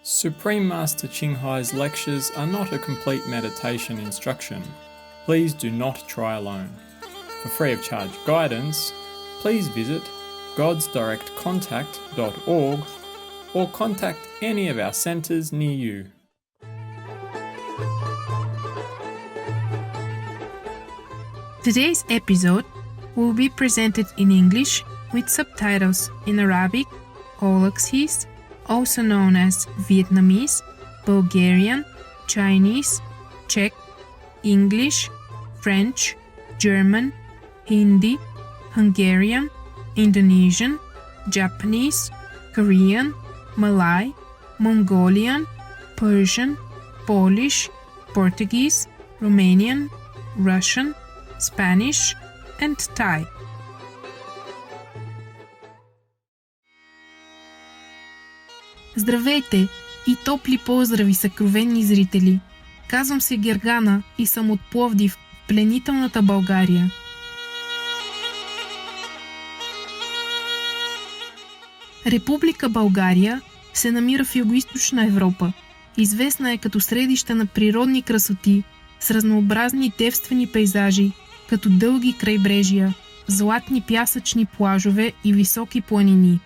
Supreme Master Ching Hai's lectures are not a complete meditation instruction. Please do not try alone. For free of charge guidance, please visit godsdirectcontact.org or contact any of our centres near you. Today's episode will be presented in English with subtitles in Arabic, Olaxese, also known as Vietnamese, Bulgarian, Chinese, Czech, English, French, German, Hindi, Hungarian, Indonesian, Japanese, Korean, Malay, Mongolian, Persian, Polish, Portuguese, Romanian, Russian, Spanish, and Thai. Здравейте и топли поздрави, съкровенни зрители! Казвам се Гергана и съм от Пловдив, пленителната България. Република България се намира в Югоизточна Европа. Известна е като средище на природни красоти с разнообразни девствени пейзажи, като дълги крайбрежия, златни пясъчни плажове и високи планини.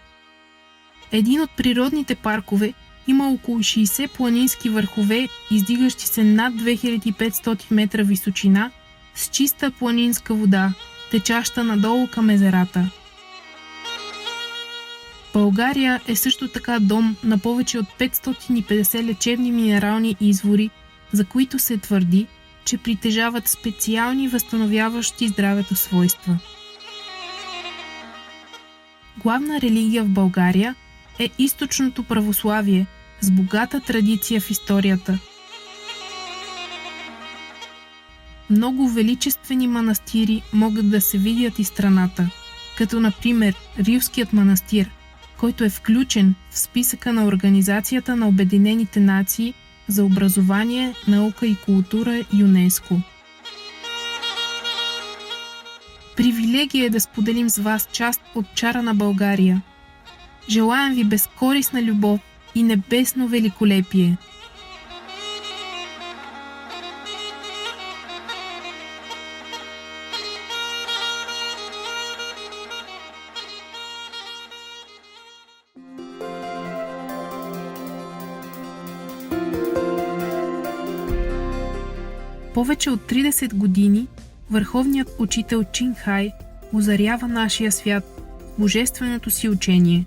Един от природните паркове има около 60 планински върхове, издигащи се над 2500 метра височина, с чиста планинска вода, течаща надолу към езерата. България е също така дом на повече от 550 лечебни минерални извори, за които се твърди, че притежават специални възстановяващи здравето свойства. Главна религия в България е източното православие с богата традиция в историята. Много величествени манастири могат да се видят из страната, като например Рилският манастир, който е включен в списъка на Организацията на Обединените нации за образование, наука и култура ЮНЕСКО. Привилегия е да споделим с вас част от чара на България. Желаем ви безкорисна любов и небесно великолепие! Повече от 30 години върховният учител Чing Hai озарява нашия свят с божественото си учение.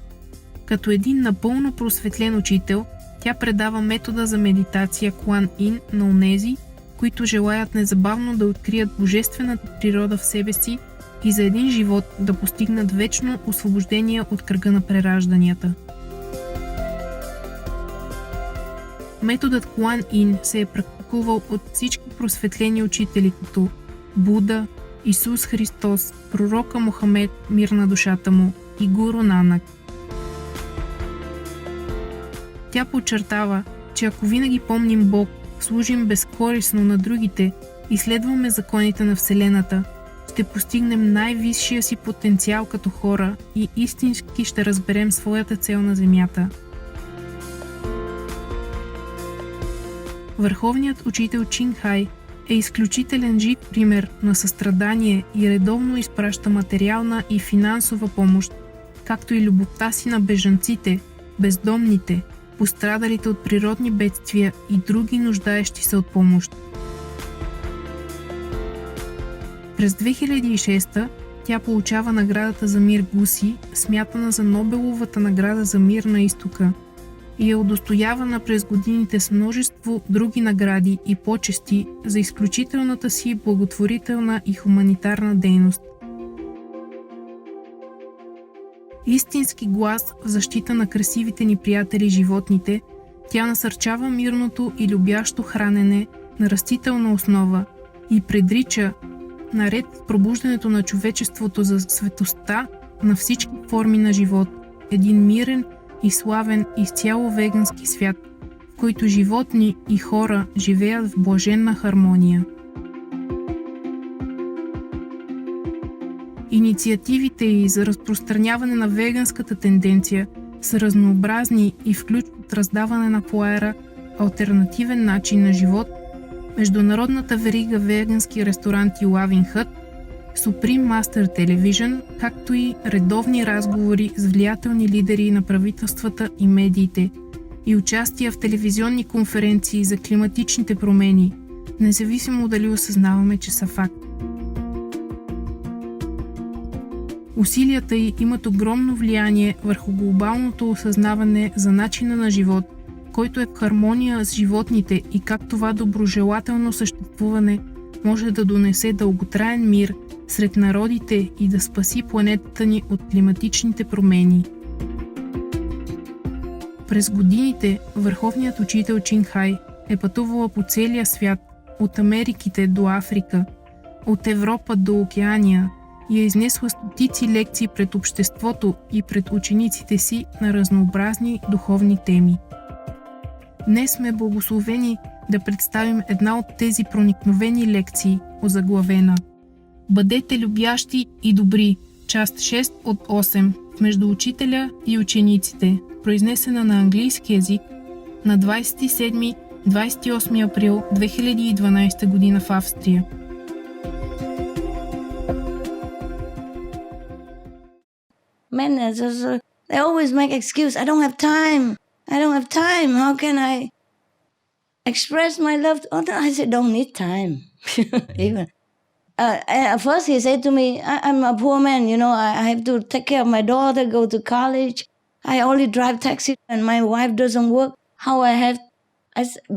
Като един напълно просветлен учител, тя предава метода за медитация Kuan Yin на онези, които желаят незабавно да открият божествената природа в себе си и за един живот да постигнат вечно освобождение от кръга на преражданията. Методът Kuan Yin се е практикувал от всички просветлени учители, като Буда, Исус Христос, пророка Мохамед, мир на душата му, и Гуру Нанак. Тя подчертава, че ако винаги помним Бог, служим безкорисно на другите и следваме законите на Вселената, ще постигнем най-висшия си потенциал като хора и истински ще разберем своята цел на Земята. Върховният учител Чing Hai е изключителен жив пример на състрадание и редовно изпраща материална и финансова помощ, както и любовта си на бежанците, бездомните, пострадалите от природни бедствия и други нуждаещи се от помощ. През 2006 тя получава наградата за мир Гуси, смятана за Нобеловата награда за мир на изтока, и е удостоявана през годините с множество други награди и почести за изключителната си благотворителна и хуманитарна дейност. Истински глас в защита на красивите ни приятели животните, тя насърчава мирното и любящо хранене на растителна основа и предрича, наред с пробуждането на човечеството за светостта на всички форми на живот, един мирен и славен изцяло вегански свят, в който животни и хора живеят в блаженна хармония. Инициативите ѝ за разпространяване на веганската тенденция са разнообразни и включват раздаване на флаера, алтернативен начин на живот, международната верига вегански ресторанти Loving Hut, Supreme Master Television, както и редовни разговори с влиятелни лидери на правителствата и медиите и участия в телевизионни конференции за климатичните промени, независимо дали осъзнаваме, че са факт. Усилията й имат огромно влияние върху глобалното осъзнаване за начина на живот, който е в хармония с животните и как това доброжелателно съществуване може да донесе дълготраен мир сред народите и да спаси планетата ни от климатичните промени. През годините върховният учител Чинг е пътувала по целия свят, от Америките до Африка, от Европа до Океания и е изнесла стотици лекции пред обществото и пред учениците си на разнообразни духовни теми. Днес сме благословени да представим една от тези проникновени лекции, озаглавена "Бъдете любящи и добри", част 6 от 8, между учителя и учениците, произнесена на английски език на 27-28 април 2012 година в Австрия. Men, they always make excuse. I don't have time. I don't have time. How can I express my love? I said, don't need time. Even. At first he said to me, I'm a poor man, I have to take care of my daughter, go to college. I only drive taxi and my wife doesn't work. How I have,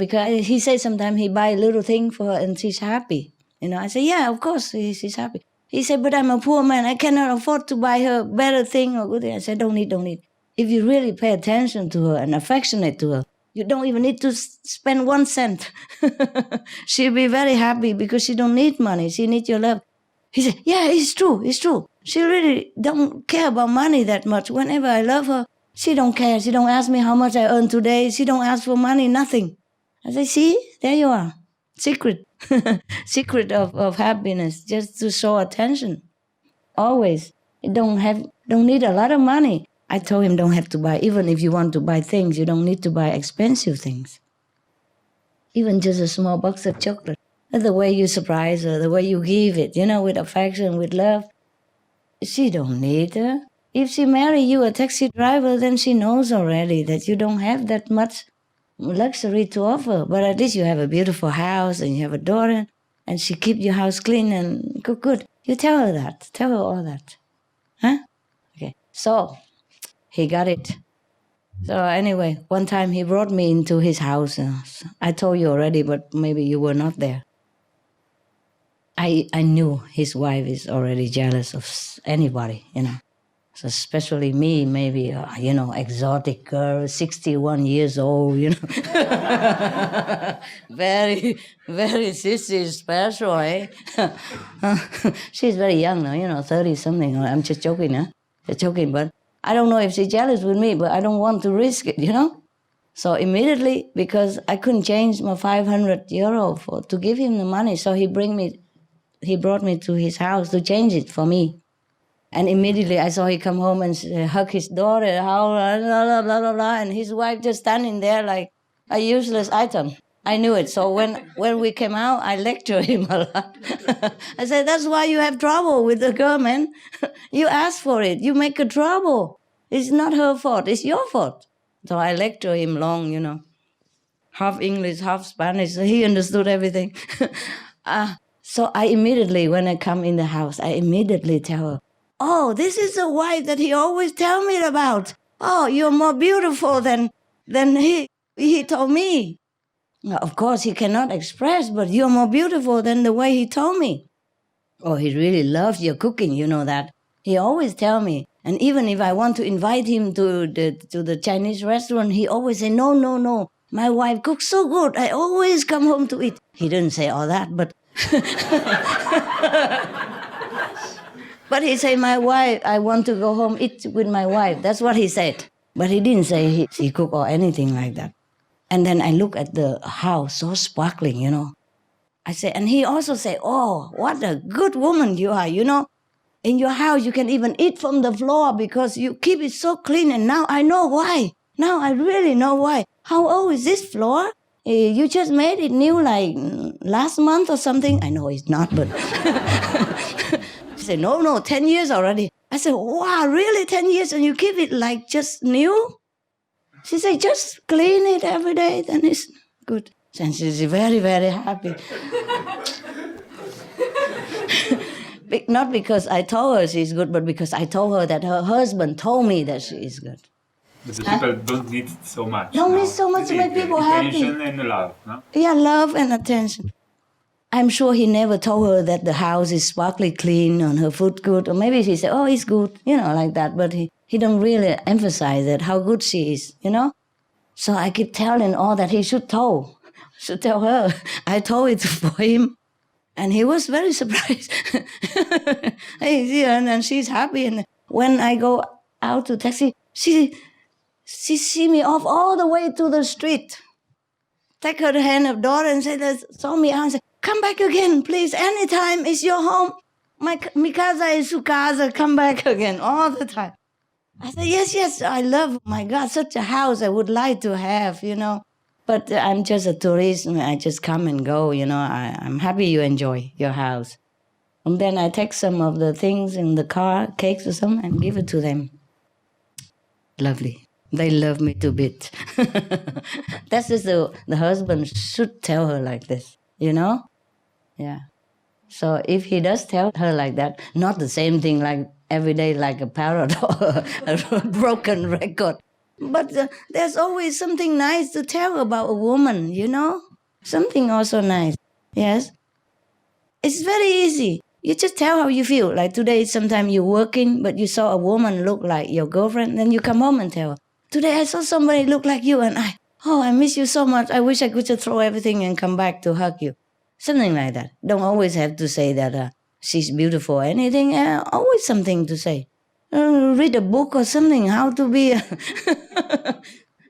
because he says sometimes he buy a little thing for her and she's happy. I say, yeah, of course she's happy. He said, but I'm a poor man. I cannot afford to buy her better thing or good thing. I said, don't need. If you really pay attention to her and affectionate to her, you don't even need to spend 1 cent. She'll be very happy because she don't need money. She needs your love. He said, yeah, it's true. She really don't care about money that much. Whenever I love her, she don't care. She don't ask me how much I earn today. She don't ask for money, nothing. I say, see, there you are. Secret. Secret of happiness, just to show attention. Always. You don't need a lot of money. I told him don't have to buy, even if you want to buy things, you don't need to buy expensive things. Even just a small box of chocolate. The way you surprise her, the way you give it, with affection, with love. She don't need her. If she marry you, a taxi driver, then she knows already that you don't have that much luxury to offer. But at least you have a beautiful house and you have a daughter and she keep your house clean and good. You tell her that. Tell her all that. Huh? Okay. So he got it. So anyway, one time he brought me into his house. I told you already, but maybe you were not there. I knew his wife is already jealous of anybody, So especially me, maybe, exotic girl, 61 years old, Very, very sissy, special, eh? She's very young now, 30-something. I'm just joking, huh? Just joking, but I don't know if she's jealous with me, but I don't want to risk it, So immediately, because I couldn't change my 500 euro to give him the money, so he brought me to his house to change it for me. And immediately I saw he come home and hug his daughter, blah, blah, blah, blah, and his wife just standing there like a useless item. I knew it. So when we came out, I lectured him a lot. I said, that's why you have trouble with the girl, man. You ask for it. You make her trouble. It's not her fault. It's your fault. So I lectured him long, half English, half Spanish. So he understood everything. So I immediately, when I come in the house, I immediately tell her, oh, this is the wife that he always tell me about. Oh, you're more beautiful than he told me. Of course, he cannot express, but you're more beautiful than the way he told me. Oh, he really loves your cooking, you know that. He always tell me. And even if I want to invite him to the Chinese restaurant, he always say, no. My wife cooks so good. I always come home to eat. He didn't say all that, but... But he said, my wife, I want to go home eat with my wife. That's what he said. But he didn't say he cook or anything like that. And then I look at the house, so sparkling, I say, and he also say, oh, what a good woman you are, In your house, you can even eat from the floor because you keep it so clean. And now I know why. Now I really know why. How old is this floor? You just made it new like last month or something. I know it's not, but she said, no, 10 years already. I said, wow, really 10 years and you keep it like just new? She said, just clean it every day, then it's good. And she's very, very happy. Not because I told her she's good, but because I told her that her husband told me that she is good. But the people don't need so much. Don't need so much to make people happy. Attention and love, no? Yeah, love and attention. I'm sure he never told her that the house is sparkly clean and her food good. Or maybe he said, oh, it's good, like that. But he don't really emphasize that, how good she is, So I keep telling all that he should tell her. I told it for him. And he was very surprised. And she's happy. And when I go out to taxi, she see me off all the way to the street. Take her hand of daughter and saw me out and say, come back again, please. Anytime it's your home. Mi casa is su casa. Come back again all the time. I said, yes, I love, my God, such a house I would like to have, But I'm just a tourist. I just come and go, I'm happy you enjoy your house. And then I take some of the things in the car, cakes or something, and give it to them. Lovely. They love me to bit. That's just the husband should tell her like this, Yeah. So if he does tell her like that, not the same thing like every day like a parrot or a broken record. But there's always something nice to tell about a woman, Something also nice. Yes. It's very easy. You just tell how you feel. Like today, sometimes you're working, but you saw a woman look like your girlfriend, then you come home and tell her, today I saw somebody look like you and I miss you so much. I wish I could just throw everything and come back to hug you. Something like that. Don't always have to say that she's beautiful or anything. Always something to say. Read a book or something, how to be...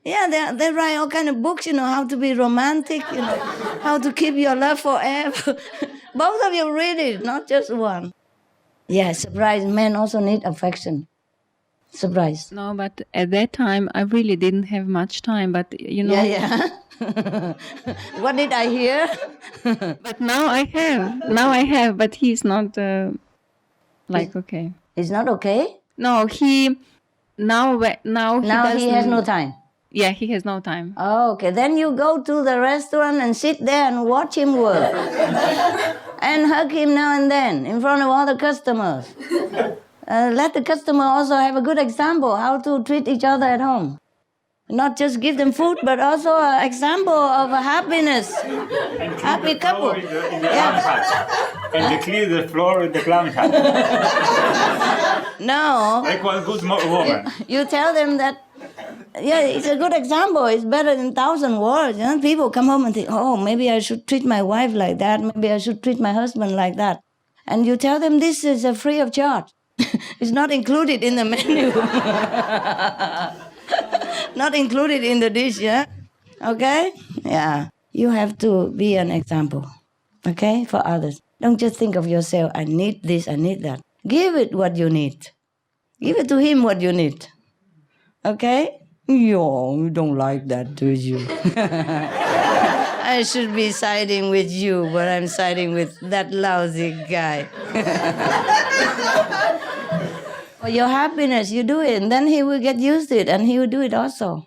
Yeah, they write all kind of books, how to be romantic, how to keep your love forever. Both of you read it, not just one. Yeah, surprise. Men also need affection. Surprise. No, but at that time, I really didn't have much time, but Yeah. What did I hear? But now I have, but he's not okay. It's not okay? No, now he has no time. Yeah, he has no time. Oh, okay. Then you go to the restaurant and sit there and watch him work. And hug him now and then in front of all the customers. Let the customer also have a good example how to treat each other at home. Not just give them food, but also an example of a happiness. Happy couple. In the clown hut. And they clear the floor in the clown hut. No. Like one good woman. You tell them that, it's a good example. It's better than 1,000 words. People come home and think, oh, maybe I should treat my wife like that. Maybe I should treat my husband like that. And you tell them this is free of charge. It's not included in the menu. Not included in the dish, yeah? Okay? Yeah. You have to be an example, okay, for others. Don't just think of yourself, I need this, I need that. Give it what you need. Give it to him what you need. Okay? You don't like that, do you? I should be siding with you, but I'm siding with that lousy guy. For your happiness, you do it, and then he will get used to it, and he will do it also.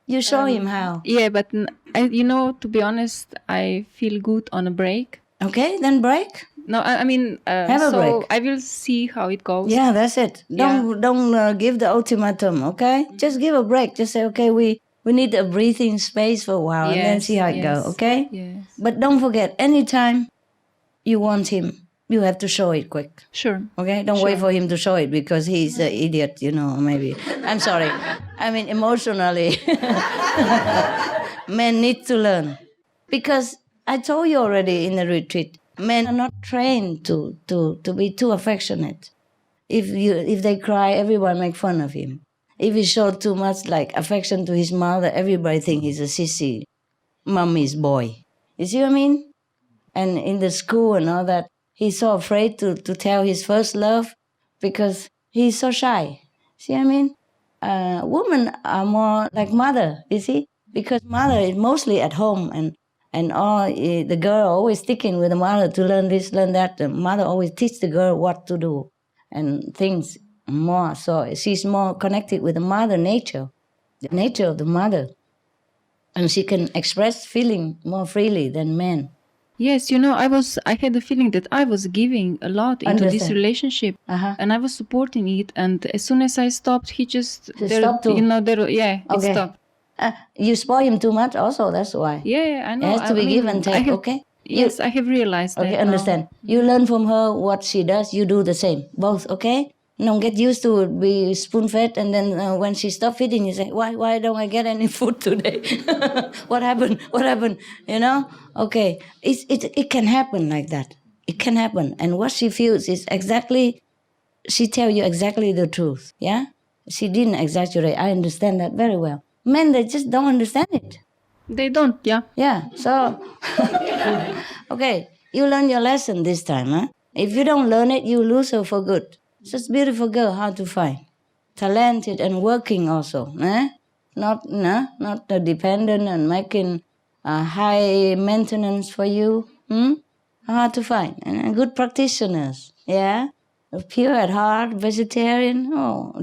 You show him how. Yeah, but to be honest, I feel good on a break. Okay, then break. No, I mean, have a break. I will see how it goes. Yeah, that's it. Don't give the ultimatum. Okay, just give a break. Just say, okay, we need a breathing space for a while, and then see how it goes. Okay. Yes. But don't forget, anytime you want him, you have to show it quick. Sure. Okay? Don't wait for him to show it because he's an idiot, maybe. I'm sorry. I mean, emotionally. Men need to learn. Because I told you already in the retreat, men are not trained to be too affectionate. If they cry, everyone make fun of him. If he showed too much affection to his mother, everybody think he's a sissy, mommy's boy. You see what I mean? And in the school and all that, He's so afraid to tell his first love because he's so shy. See what I mean? Women are more like mother, you see? Because mother is mostly at home and all the girl always sticking with the mother to learn this, learn that. The mother always teach the girl what to do and things more. So she's more connected with the mother nature, the nature of the mother. And she can express feeling more freely than men. Yes, I had the feeling that I was giving a lot into this Understand. relationship, and I was supporting it. And as soon as I stopped, he just stopped too. it Okay. stopped. You spoil him too much also, that's why. Yeah, I know. It has to be give and take, okay? Yes, I have realized that. Okay, understand. You learn from her what she does, you do the same. Both, okay? Don't get used to it, be spoon-fed, and then when she stops feeding, you say, why don't I get any food today? What happened? What happened? Okay. It can happen like that. It can happen. And what she feels is exactly, she tell you exactly the truth, yeah? She didn't exaggerate. I understand that very well. Men, they just don't understand it. They don't, yeah. Yeah, so, okay, you learn your lesson this time, huh? If you don't learn it, you lose her for good. Such beautiful girl, hard to find. Talented and working also, eh? Not dependent and making high maintenance for you. Hard to find. And good practitioners, yeah? Pure at heart, vegetarian,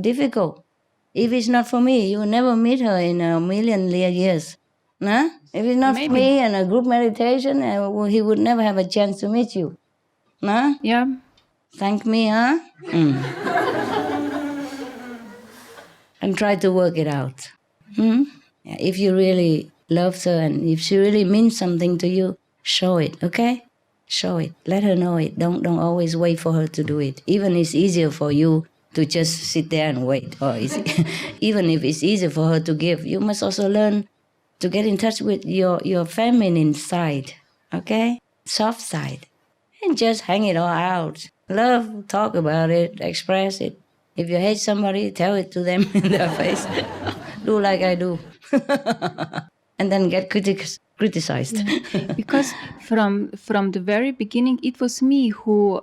difficult. If it's not for me, you will never meet her in a million years. Nah? If it's not for me and a group meditation, he would never have a chance to meet you. Nah? Yeah. Thank me, huh? And try to work it out. Yeah, if you really love her and if she really means something to you, show it, okay? Show it. Let her know it. Don't always wait for her to do it. Even it's easier for you to just sit there and wait. Or even if it's easier for her to give, you must also learn to get in touch with your feminine side, okay? Soft side. And just hang it all out. Love, talk about it, express it. If you hate somebody, tell it to them in their face. Do like I do. And then get criticized. Yeah. Because from the very beginning, it was me who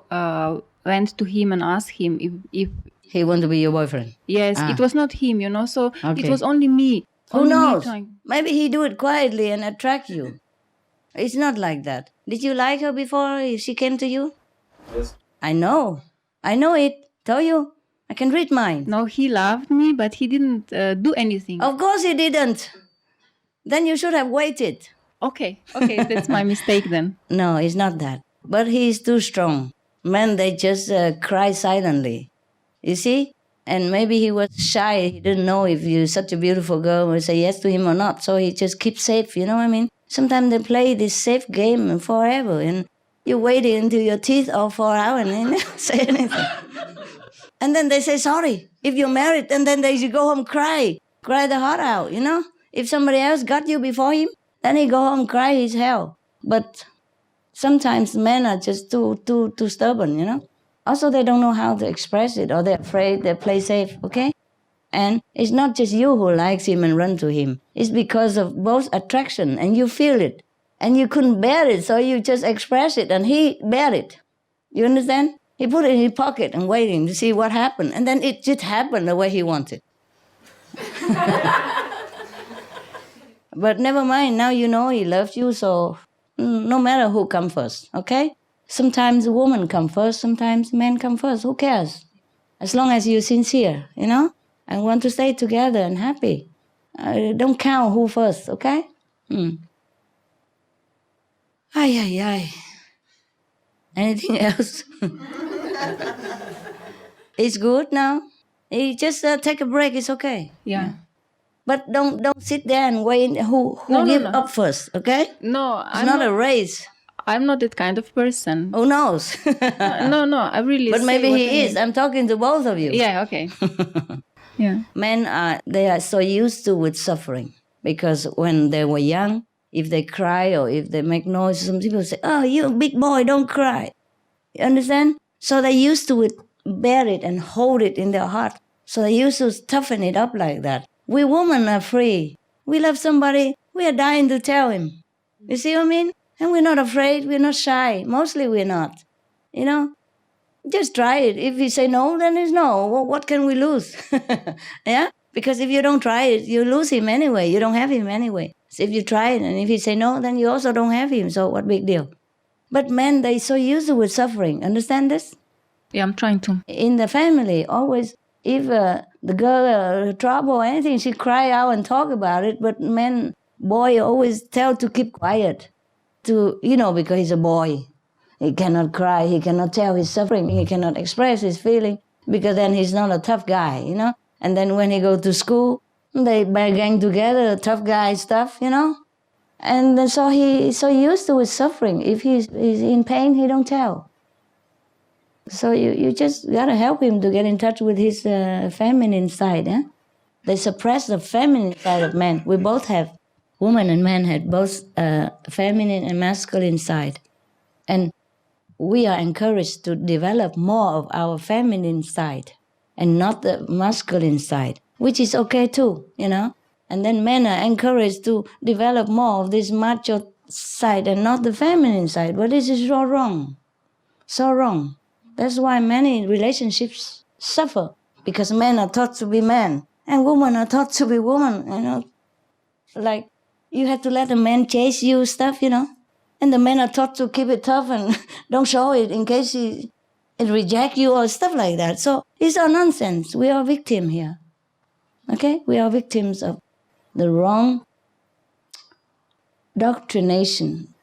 went to him and asked him if he want to be your boyfriend. Yes, it was not him, so Okay. it was only me. Who knows? Maybe he do it quietly and attract you. It's not like that. Did you like her before she came to you? Yes. I know it. Tell you. I can read mind. No, he loved me, but he didn't do anything. Of course he didn't. Then you should have waited. Okay, that's my mistake then. No, it's not that. But he is too strong. Men, they just cry silently. You see? And maybe he was shy. He didn't know if you're such a beautiful girl would say yes to him or not. So he just keeps safe, you know what I mean? Sometimes they play this safe game forever. And you wait until your teeth all fall out and they never say anything. And then they say sorry. If you're married, and then they go home cry the heart out, If somebody else got you before him, then he go home cry his hell. But sometimes men are just too stubborn, Also, they don't know how to express it, or they're afraid, they play safe, okay? And it's not just you who likes him and run to him. It's because of both attraction, and you feel it. And you couldn't bear it, so you just express it, and he bear it. You understand? He put it in his pocket and waiting to see what happened. And then it just happened the way he wanted. But never mind, now you know he loves you, so no matter who comes first, okay? Sometimes a woman comes first, sometimes men come first. Who cares? As long as you're sincere, and want to stay together and happy. Don't count who first, okay? Ay. Anything else? It's good now. You just take a break, it's okay. Yeah. But don't sit there and wait who give up first, okay? No, it's not a race. I'm not that kind of person. Who knows? No, I really. But maybe he is. I'm talking to both of you. Yeah, okay. Yeah. Men they are so used to with suffering because when they were young, if they cry or if they make noise, some people say, "Oh, you're a big boy, don't cry." You understand? So they used to bear it and hold it in their heart. So they used to toughen it up like that. We women are free. We love somebody, we are dying to tell him. You see what I mean? And we're not afraid, we're not shy. Mostly we're not. you know. Just try it. If he say no, then it's no. Well, what can we lose? Yeah? Because if you don't try it, you lose him anyway. You don't have him anyway. So if you try it, and if he say no, then you also don't have him. So what big deal? But men, they so used with suffering. Understand this? Yeah, I'm trying to. In the family, always, if the girl trouble or anything, she cry out and talk about it. But boy always tell to keep quiet. Because he's a boy. He cannot cry, he cannot tell his suffering, he cannot express his feeling, because then he's not a tough guy, And then when he go to school, they gang together, tough guy stuff, And then so he's so used to his suffering. If he's in pain, he don't tell. So you just gotta help him to get in touch with his feminine side. They suppress the feminine side of men. We both have, women and men have both feminine and masculine side. And we are encouraged to develop more of our feminine side and not the masculine side, which is okay too, And then men are encouraged to develop more of this macho side and not the feminine side. But this is so wrong. So wrong. That's why many relationships suffer, because men are taught to be men and women are taught to be women, Like you have to let the man chase you stuff, And the men are taught to keep it tough and don't show it in case it reject you or stuff like that. So it's all nonsense. We are victims here. Okay? We are victims of the wrong doctrination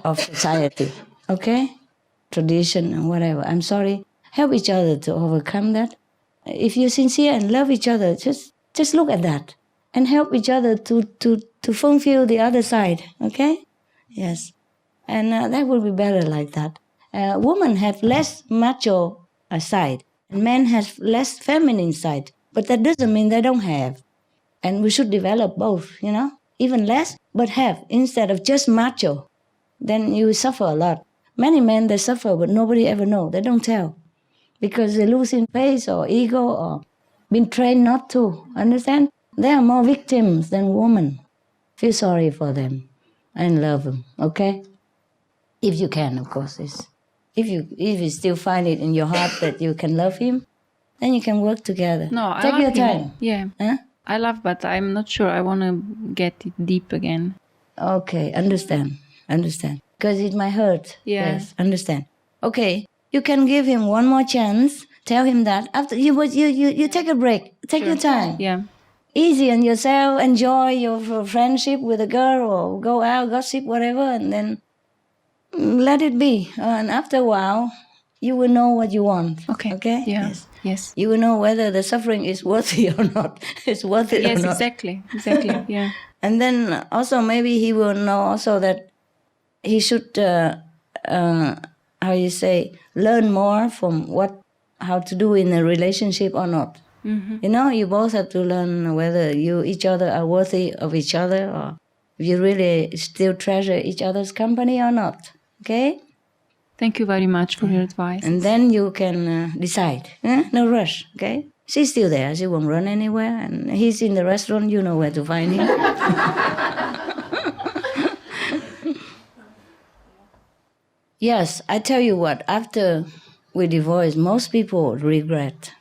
of society. Okay? Tradition and whatever. I'm sorry. Help each other to overcome that. If you're sincere and love each other, just look at that and help each other to fulfill the other side. Okay? Yes, and that will be better like that. Women have less macho side, and men have less feminine side. But that doesn't mean they don't have. And we should develop both, even less, but have, instead of just macho. Then you suffer a lot. Many men, they suffer, but nobody ever know. They don't tell. Because they lose in face or ego or been trained not to. Understand? They are more victims than women. Feel sorry for them. And love them, okay? If you can, of course. If you still find it in your heart that you can love him, then you can work together. No, Take I love your him. time. Yeah. Huh? I love, but I'm not sure I want to get it deep again. Okay, understand. Because it might hurt. Yeah. Yes, understand. Okay, you can give him one more chance. Tell him that after you take a break. Take your time. Yeah. Easy on yourself, enjoy your friendship with a girl or go out, gossip, whatever, and then let it be. And after a while, you will know what you want. Okay. Okay? Yeah. Yes. You will know whether the suffering is worthy or not. It's worth it or not. Yes, exactly. Yeah. And then also maybe he will know also that he should, learn more from how to do in a relationship or not. Mm-hmm. You both have to learn whether each other are worthy of each other, or if you really still treasure each other's company or not. Okay? Thank you very much for your advice. And then you can decide. No rush, okay? She's still there. She won't run anywhere. And he's in the restaurant. You know where to find him. Yes, I tell you what. After we divorce, most people regret.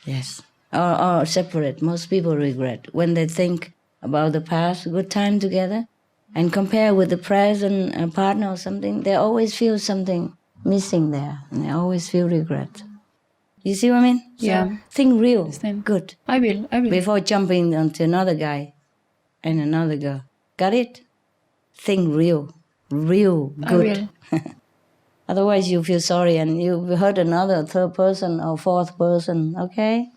Yes. Or separate. Most people regret. When they think about the past, good time together, and compare with the present partner or something, they always feel something missing there. And they always feel regret. You see what I mean? Yeah. So think real. Understand. Good. I will. Before jumping onto another guy and another girl. Got it? Think real. Real good. I will. Otherwise you feel sorry and you hurt another third person or fourth person, okay?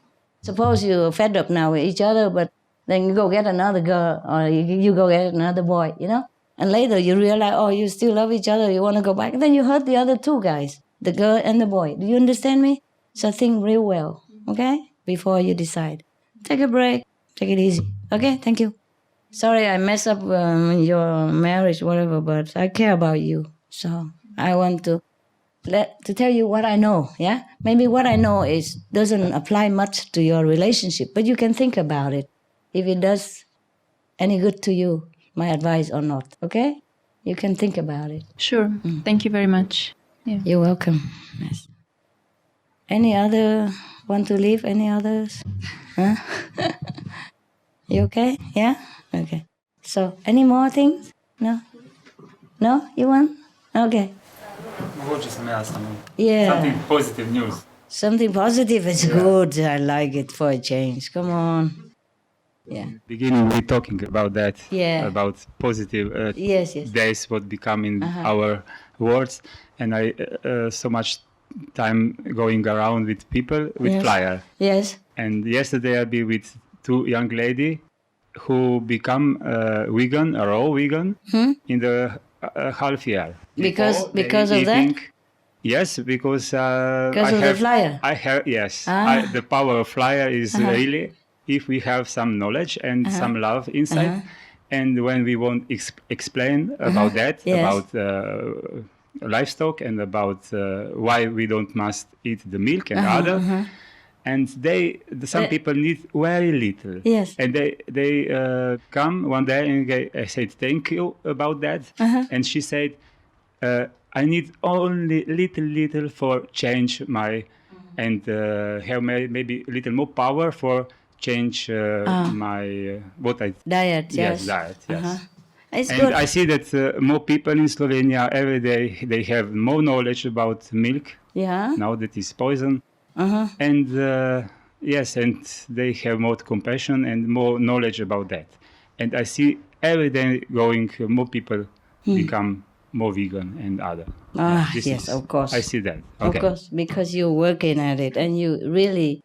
Suppose you're fed up now with each other, but then you go get another girl or you go get another boy, And later you realize, oh, you still love each other, you want to go back. And then you hurt the other two guys, the girl and the boy. Do you understand me? So think real well, okay? Before you decide. Take a break. Take it easy. Okay? Thank you. Sorry I messed up your marriage, whatever, but I care about you. So I want to tell you what I know, yeah? Maybe what I know doesn't apply much to your relationship, but you can think about it. If it does any good to you, my advice or not, okay? You can think about it. Sure. Thank you very much. Yeah. You're welcome. Yes. Any other want to leave? Any others? Huh? You okay? Yeah? Okay. So, any more things? No? No? You want? Okay. Yeah. Something positive news. Something positive is good. I like it for a change. Come on. Yeah. Beginning, we're talking about that. Yeah. About positive Yes, yes. days, what become in our words, and I so much time going around with people with Yes. flyer. Yes. And yesterday I be with two young lady who become vegan, a raw vegan, in the half year. Because Before, of that? eating, yes, because Because of the flyer? I have, yes. Ah. The power of flyer is really if we have some knowledge and some love inside, and when we want explain about that, Yes. about livestock and about why we don't must eat the milk and other. And some people need very little. Yes. And they come one day and I said thank you about that. And she said, I need only little for change my and have maybe a little more power for change my what I Diet, yes. diet, yes. It's And good. I see that more people in Slovenia every day they have more knowledge about milk. Yeah. Now that is poison. And yes, and they have more compassion and more knowledge about that. And I see every day going more people become more vegan and other. This Yes, of course. I see that. Okay. Of course, because you're working at it and you really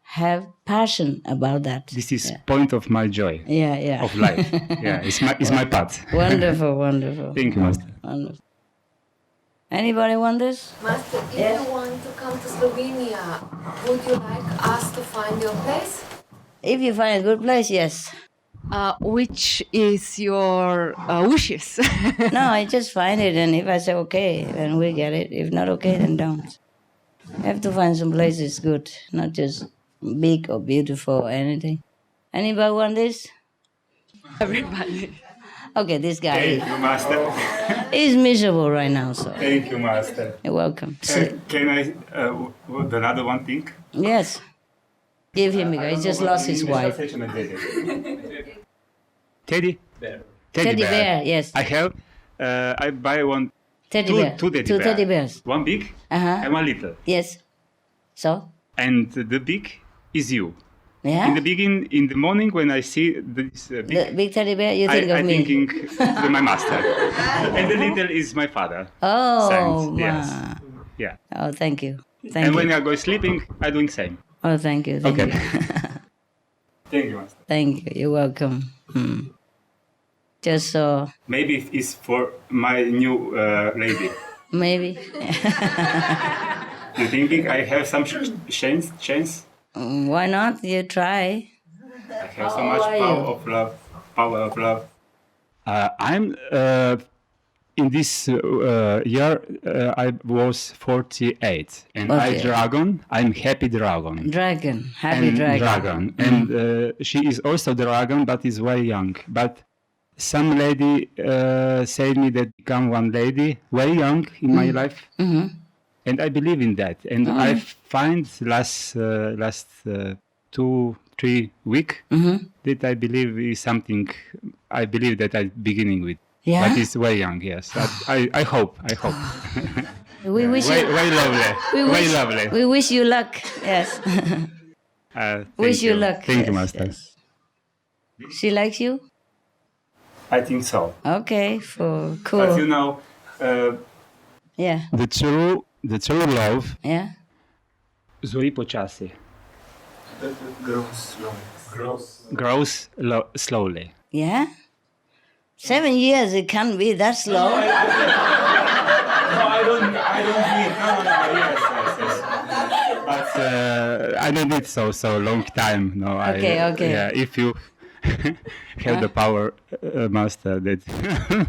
have passion about that. This is point of my joy Yeah. of life. Yeah, it's my path. Wonderful, wonderful. Thank you, Master. Wonderful. Anybody want this? Master, if Yes. you want to come to Slovenia, would you like us to find your place? If you find a good place, yes. Which is your wishes? No, I just find it, and if I say okay, then we get it. If not okay, then don't. You have to find some places good, not just big or beautiful or anything. Anybody want this? Everybody. Okay, this guy Thank you, Master. is miserable right now, so Thank you, Master. you're welcome. Can I another one thing? Yes. Give him because he just lost his wife. Teddy? Teddy bear, yes. I have, I buy one, Teddy two, bear. two teddy Two bear. teddy bears. One big Uh-huh. and one little. Yes. So? And the big is you. Yeah? In the beginning, in the morning when I see this The big, big teddy bear, you think I of me. thinking to my master. And the little is my father. Oh, Thanks, yes. ma. Yeah. Oh, thank you. Thank And you. when I go sleeping, I doing same. Oh, thank you. Thank Okay. you. Thank you, Master. Thank you. You're welcome. Just so, Maybe it's for my new lady. maybe. You thinking I have some chance? Why not? You try. I have so much are power you? of love. Power of love. I'm in this year. I was 48, and Okay. I'm happy dragon. Dragon. Happy And dragon. And she is also dragon, but is very young. But some lady said me that become one lady very young in my life, and I believe in that. And I find last 2-3 week that I believe is something. I believe that I'm beginning with. Yeah? But it's very young. Yes, I hope. We wish Very, you. very lovely. We Very wish, lovely. we wish you luck. Yes. Thank wish you luck. Thank you, Yes, Master. yes. She likes you? I think so. Okay, for But cool. you know, Yeah. the true love Yeah. zori počasi. Grows slowly. Yeah? 7 years, it can't be that slow. No, I don't need. No, yes. But I don't need so long time. No. Okay. Yeah, if you have the power, Master, that.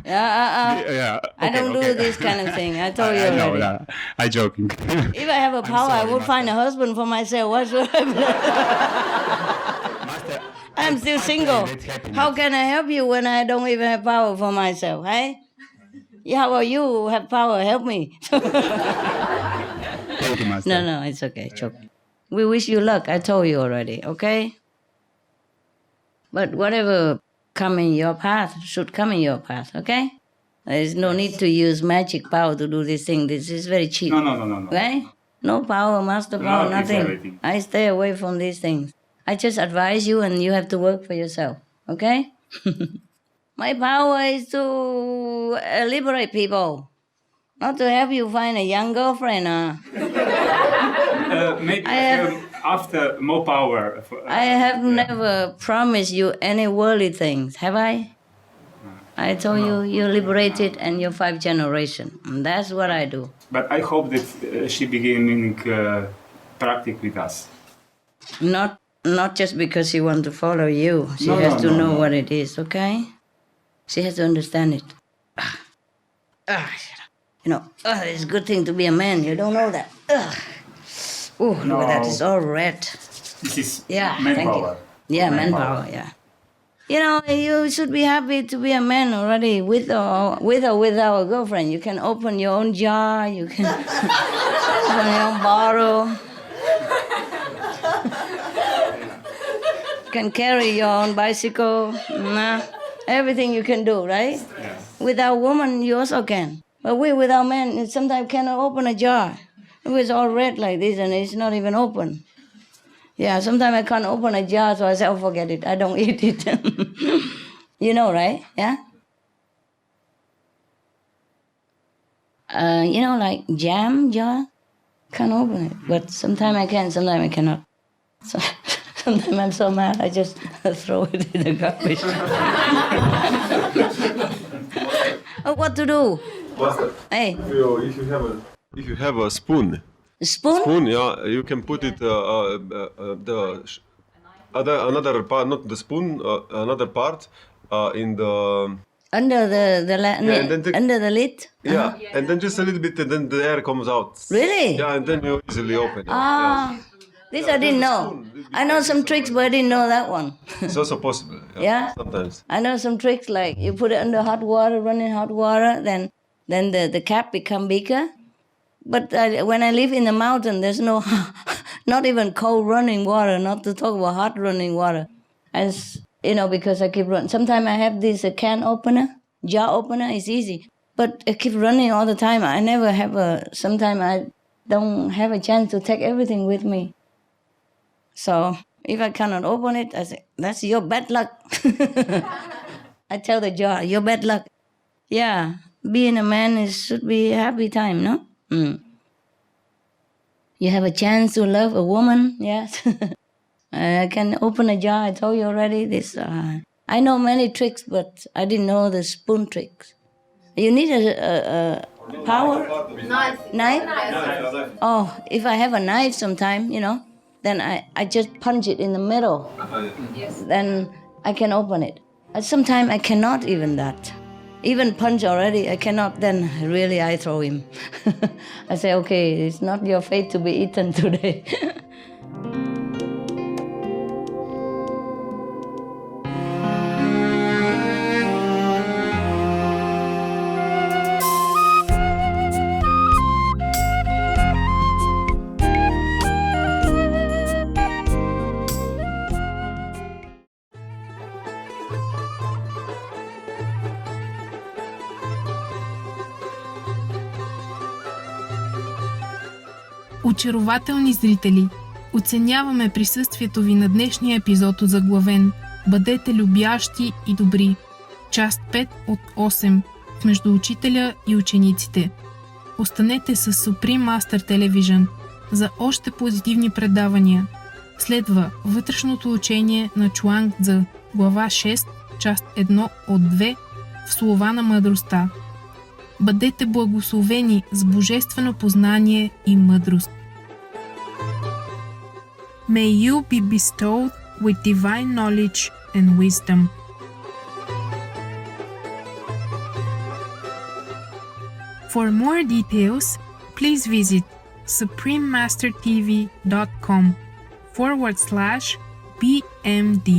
Yeah. I don't do this kind of thing. I told you I know. already. I'm joking. If I have a power, I would find a husband for myself. What should I do? Master, I'm still single. that's happiness. How can I help you when I don't even have power for myself, hey? Yeah, how about you who have power? Help me. Thank you, Master. No, it's okay. It's okay. We wish you luck. I told you already, okay? But whatever come in your path should come in your path, okay? There's no need to use magic power to do this thing. This is very cheap. No. Okay? No power, master power, Love is nothing. everything. I stay away from these things. I just advise you and you have to work for yourself, okay? My power is to liberate people, not to help you find a young girlfriend. Maybe I have- after more power. I have never promised you any worldly things, have I? I told you you're liberated and you're 5 generations. And that's what I do. But I hope that she beginning practice with us. Not just because she wants to follow you. She has to know what it is, okay? She has to understand it. It's a good thing to be a man. You don't know that. Oh, look at that. It's all red. This is Yeah, manpower. Yeah, manpower, yeah. You should be happy to be a man already with or without a girlfriend. You can open your own jar. You can open your own bottle. You can carry your own bicycle. Everything you can do, right? Yes. Without woman, you also can. But we without men sometimes cannot open a jar. It's all red like this and it's not even open. Yeah, sometimes I can't open a jar, so I say, forget it. I don't eat it. You know, right? Yeah? Like jam jar, can't open it. But sometimes I can, sometimes I cannot. So, sometimes I'm so mad, I just throw it in the garbage. What to do? Master, Hey, if you have a spoon, spoon? yeah, you can put it another part, not the spoon, another part in the Under the and then under the lid? yeah, and then just a little bit, and then the air comes out. Really? Yeah, and then you easily open it. Ah, this I didn't know. I know some tricks, but I didn't know that one. It's also possible. Yeah? Sometimes. I know some tricks like you put it under hot water, running hot water, then the cap become bigger. But when I live in the mountain, there's no, not even cold running water, not to talk about hot running water. And, because I keep running. Sometimes I have this can opener, jar opener, it's easy. But I keep running all the time. I never have sometimes I don't have a chance to take everything with me. So if I cannot open it, I say, that's your bad luck. I tell the jar, your bad luck. Yeah, being a man should be a happy time, no? You have a chance to love a woman, yes. I can open a jar, I told you already. This. I know many tricks, but I didn't know the spoon tricks. You need a power? Knife? Oh, if I have a knife sometime, then I just punch it in the middle. Then I can open it. Sometimes I cannot even that. Even punch already, I cannot, then really I throw him. I say, okay, it's not your fate to be eaten today. Очарователни зрители, оценяваме присъствието ви на днешния епизод от заглавен «Бъдете любящи и добри». Част 5 от 8 в Между учителя и учениците. Останете с Supreme Master Television за още позитивни предавания. Следва вътрешното учение на Чуанг Цзъ, глава 6, част 1 от 2 в слова на мъдростта. Бъдете благословени с божествено познание и мъдрост. May you be bestowed with divine knowledge and wisdom. For more details, please visit suprememastertv.com/BMD.